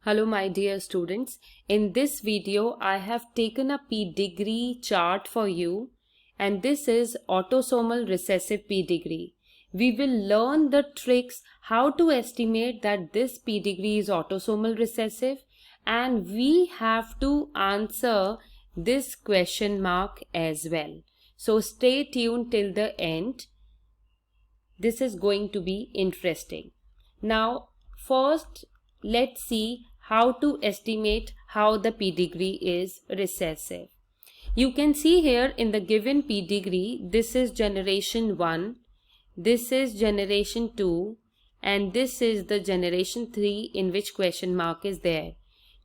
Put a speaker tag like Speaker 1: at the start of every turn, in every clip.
Speaker 1: Hello my dear students, in this video I have taken a pedigree chart for you and this is autosomal recessive pedigree. We will learn the tricks how to estimate that this pedigree is autosomal recessive and we have to answer this question mark as well. So stay tuned till the end. This is going to be interesting. Now first let's see how to estimate how the pedigree is recessive. You can see here in the given pedigree, this is generation 1, this is generation 2 and this is the generation 3 in which question mark is there.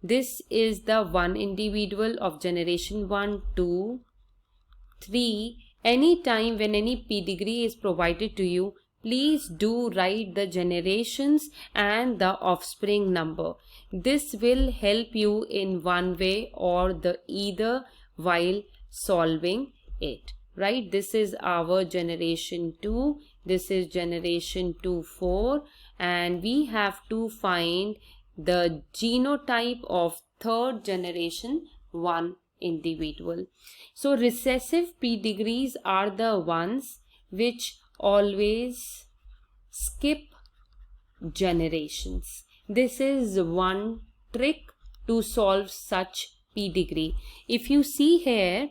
Speaker 1: This is the one individual of generation 1, 2, 3. Any time when any pedigree is provided to you, please do write the generations and the offspring number. This will help you in one way or the either while solving it. Right? This is our generation 2. This is generation 2, 4. And we have to find the genotype of third generation 1 individual. So recessive pedigrees are the ones which always skip generations. This is one trick to solve such pedigree. If you see here,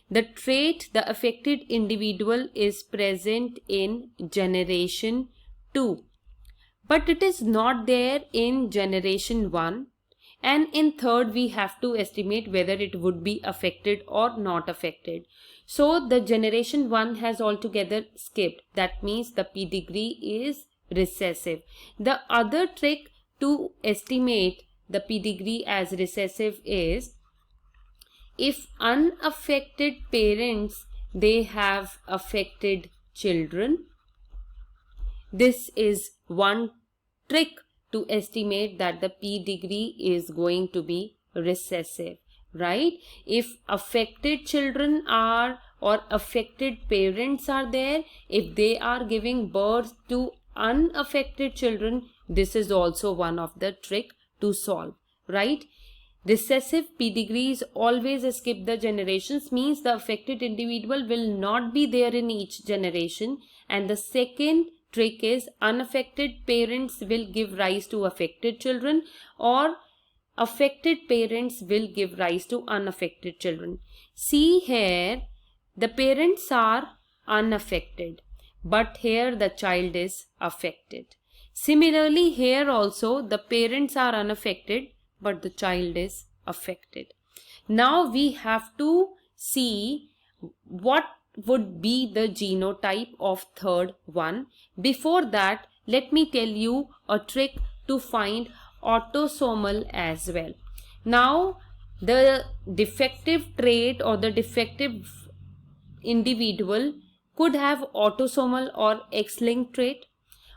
Speaker 1: the trait the affected individual is present in generation 2, but it is not there in generation 1. And in third, we have to estimate whether it would be affected or not affected. So the generation 1 has altogether skipped. That means the pedigree is recessive. The other trick to estimate the pedigree as recessive is if unaffected parents, they have affected children. This is one trick to estimate that the pedigree is going to be recessive, right? If affected children are or affected parents are there, if they are giving birth to unaffected children, this is also one of the trick to solve, right? Recessive pedigrees always skip the generations, means the affected individual will not be there in each generation. And the second trick is unaffected parents will give rise to affected children or affected parents will give rise to unaffected children. See here, the parents are unaffected, but here the child is affected. Similarly, here also the parents are unaffected, but the child is affected. Now we have to see what would be the genotype of third one. Before that, let me tell you a trick to find autosomal as well. Now, the defective trait or the defective individual could have autosomal or X-linked trait.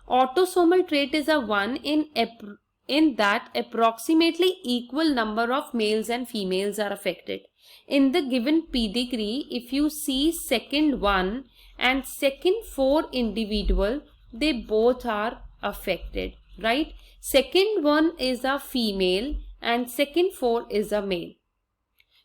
Speaker 1: Autosomal trait is a one in that approximately equal number of males and females are affected. In the given pedigree, if you see second 1 and second 4 individual, they both are affected, right? Second 1 is a female and second 4 is a male.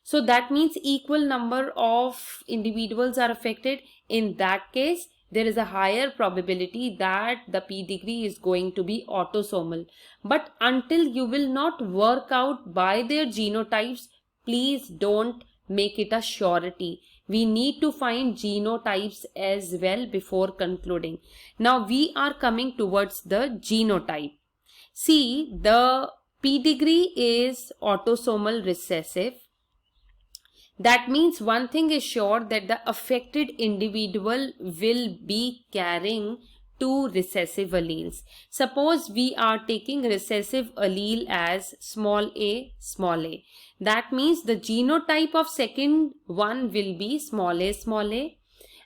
Speaker 1: So that means equal number of individuals are affected. In that case, there is a higher probability that the pedigree is going to be autosomal. But until you will not work out by their genotypes, please don't make it a surety. We need to find genotypes as well before concluding. Now we are coming towards the genotype. See, the pedigree is autosomal recessive. That means one thing is sure, that the affected individual will be carrying two recessive alleles. Suppose we are taking recessive allele as small a, small a. That means the genotype of second one will be small a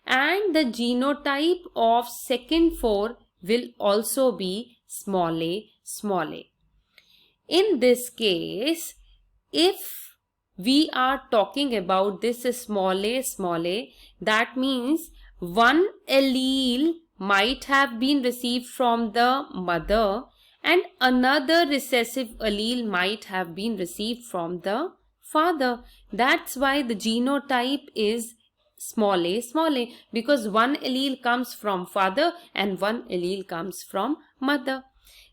Speaker 1: and the genotype of second 4 will also be small a. In this case, if we are talking about this small a, that means one allele might have been received from the mother and another recessive allele might have been received from the father. That's why the genotype is small a, because one allele comes from father and one allele comes from mother.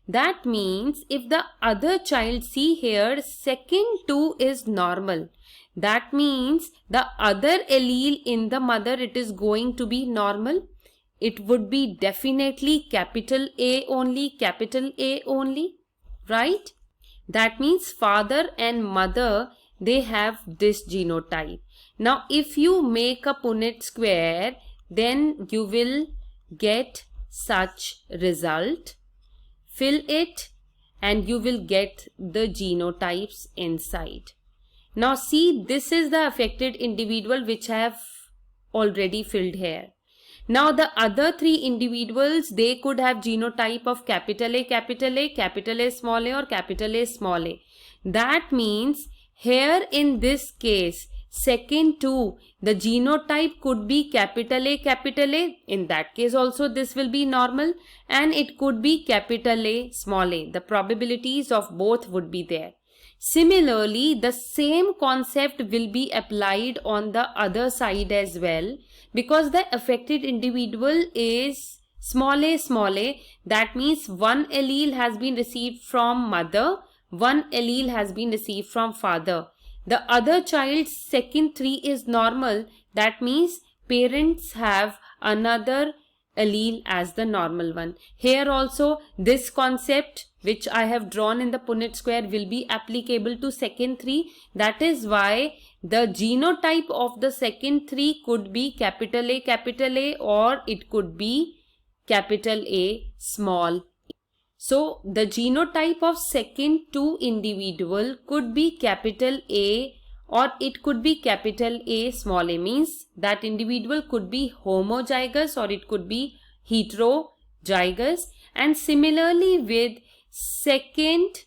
Speaker 1: That means if the other child, see here, second 2 is normal. That means the other allele in the mother, it is going to be normal. It would be definitely capital A only, right? That means father and mother, they have this genotype. Now, if you make a Punnett square, then you will get such result. Fill it and you will get the genotypes inside. Now see, this is the affected individual which I have already filled here. Now the other 3 individuals, they could have genotype of capital A, capital A small a, or capital A small a. That means here in this case, second 2, the genotype could be capital A. In that case also this will be normal, and it could be capital A small a. The probabilities of both would be there. Similarly, the same concept will be applied on the other side as well, because the affected individual is small a. That means one allele has been received from mother, one allele has been received from father. The other child's second 3 is normal. That means parents have another allele as the normal one. Here also this concept which I have drawn in the Punnett square will be applicable to second 3. That is why the genotype of the second 3 could be capital A, or it could be capital A small a. So the genotype of second 2 individual could be capital A, or it could be capital A small a, means that individual could be homozygous or it could be heterozygous. And similarly with second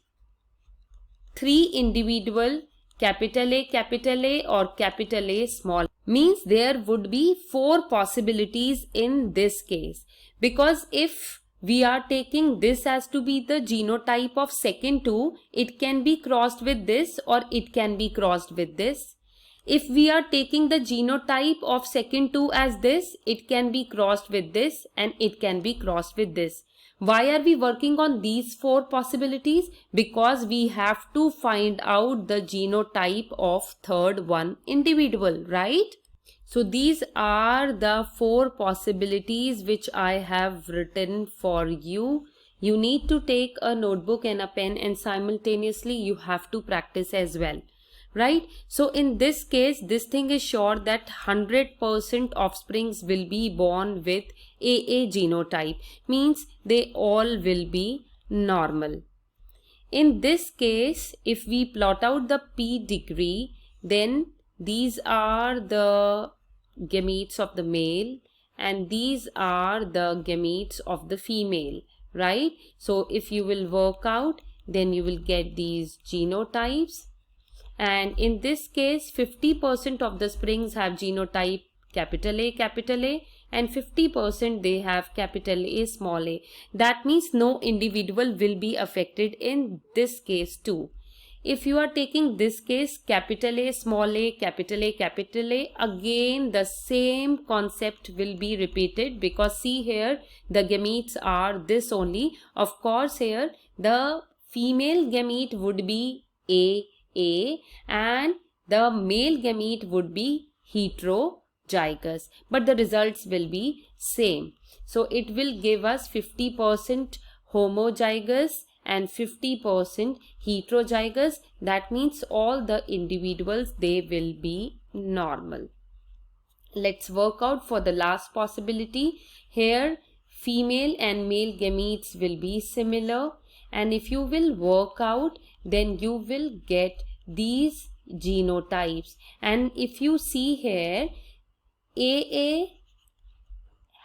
Speaker 1: 3 individual, capital A or capital A small, means there would be 4 possibilities in this case. Because if we are taking this as to be the genotype of second 2, it can be crossed with this or it can be crossed with this. If we are taking the genotype of second 2 as this, it can be crossed with this and it can be crossed with this. Why are we working on these 4 possibilities? Because we have to find out the genotype of third one individual, right? So these are the 4 possibilities which I have written for you. You need to take a notebook and a pen, and simultaneously you have to practice as well, right? So in this case, this thing is sure that 100% offsprings will be born with AA genotype, means they all will be normal. In this case, if we plot out the pedigree, then these are the gametes of the male and these are the gametes of the female, right? So if you will work out, then you will get these genotypes. And in this case, 50% of the springs have genotype capital A, and 50% they have capital A small a. That means no individual will be affected in this case too. If you are taking this case, capital A, small a, capital A, again the same concept will be repeated, because see here the gametes are this only. Of course here the female gamete would be AA and the male gamete would be heterozygous, but the results will be same. So it will give us 50% homozygous and 50% heterozygous. That means all the individuals, they will be normal. Let's work out for the last possibility. Here female and male gametes will be similar, and if you will work out, then you will get these genotypes. And if you see here, AA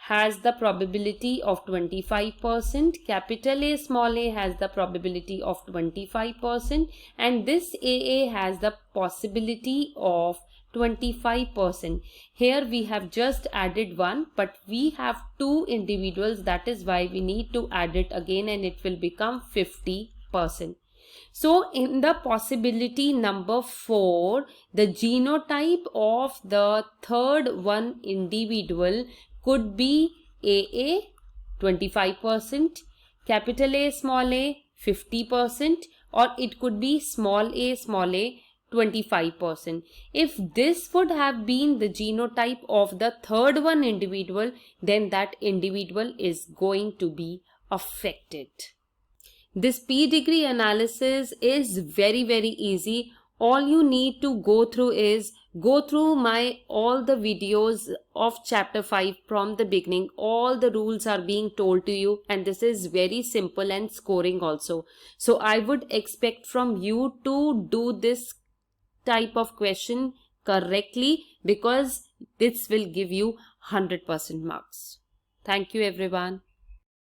Speaker 1: has the probability of 25%, capital A small a has the probability of 25%, and this AA has the possibility of 25%. Here we have just added 1, but we have 2 individuals, that is why we need to add it again, and it will become 50%. So in the possibility number 4, the genotype of the third one individual could be AA 25%, capital A 50%, or it could be small a 25%. If this would have been the genotype of the third one individual, then that individual is going to be affected. This pedigree analysis is very easy. All you need to go through is go through all the videos of chapter 5 from the beginning. All the rules are being told to you, and this is very simple and scoring also. So I would expect from you to do this type of question correctly, because this will give you 100% marks. Thank you everyone.